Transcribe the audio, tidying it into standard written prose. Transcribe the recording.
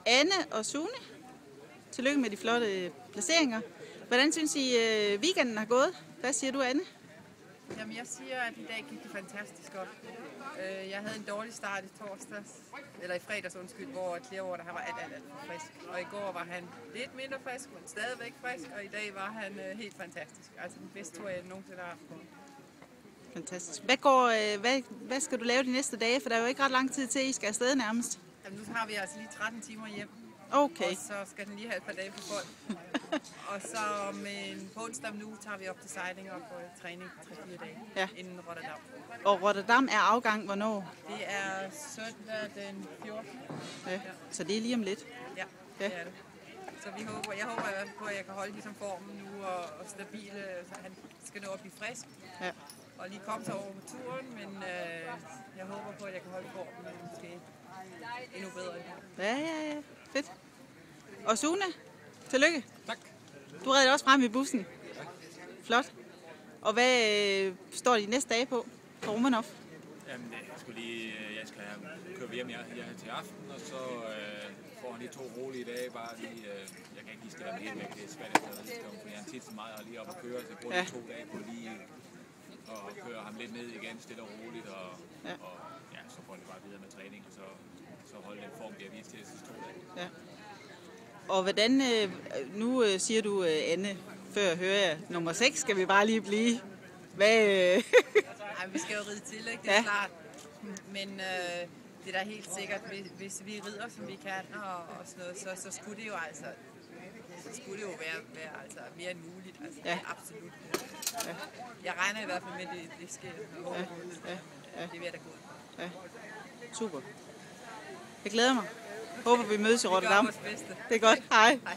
Anne og Sune. Tillykke med de flotte placeringer. Hvordan synes I, weekenden har gået? Hvad siger du, Anne? Jamen, jeg siger, at i dag gik det fantastisk godt. Jeg havde en dårlig start i fredags, hvor Clearwater der var alt for frisk. Og i går var han lidt mindre frisk, men stadigvæk frisk, og i dag var han helt fantastisk. Altså den bedste tur, jeg nogensinde har haft på. Fantastisk. Hvad skal du lave de næste dage? For der er jo ikke ret lang tid til, I skal afsted nærmest. Jamen, nu har vi altså lige 13 timer hjem. Okay. Og så skal den lige have et par dage på folk. Og så på onsdag om nu tager vi op til sejling og på træning 3-4 dage inden Rotterdam. Og Rotterdam er afgang hvornår? Det er søndag den 14. Ja. Så det er lige om lidt? Ja, det er det. Så jeg håber i hvert fald på, at jeg kan holde ligesom formen nu og stabile, så han skal nå at blive frisk. Ja. Og lige komme sig over på turen, men jeg håber på, at jeg kan holde formen måske endnu bedre. Ja. Fedt. Og Sune, tillykke. Tak. Du redder også frem i bussen. Ja. Flot. Og hvad står de næste dage på Romanov? Jamen, jeg skal køre hjem her til aften, og så får han lige 2 rolige dage. Jeg kan ikke lige stille ham helt væk, det er svært efter fordi han tit så meget lige op at køre, så jeg bruger 2 dage på lige og køre ham lidt ned igen, stille og roligt, og så får det bare videre med træning, og så holde den form, vi har vist til de sidste 2 dage. Ja. Og hvordan, nu siger du, Anne, før hører jeg, nummer 6 skal vi bare lige blive. Vi skal jo ride til, ikke? Det er klart. Men det er da helt sikkert, hvis vi rider, som vi kan, og sådan noget, så skulle det jo altså være altså mere end muligt. Altså, absolut. Ja. Jeg regner i hvert fald med, at det sker. Det vil jeg da gå. Ja. Super. Jeg glæder mig. Håber, vi mødes i Rotterdam. Vi gør vores bedste. Det er godt. Hej. Hej.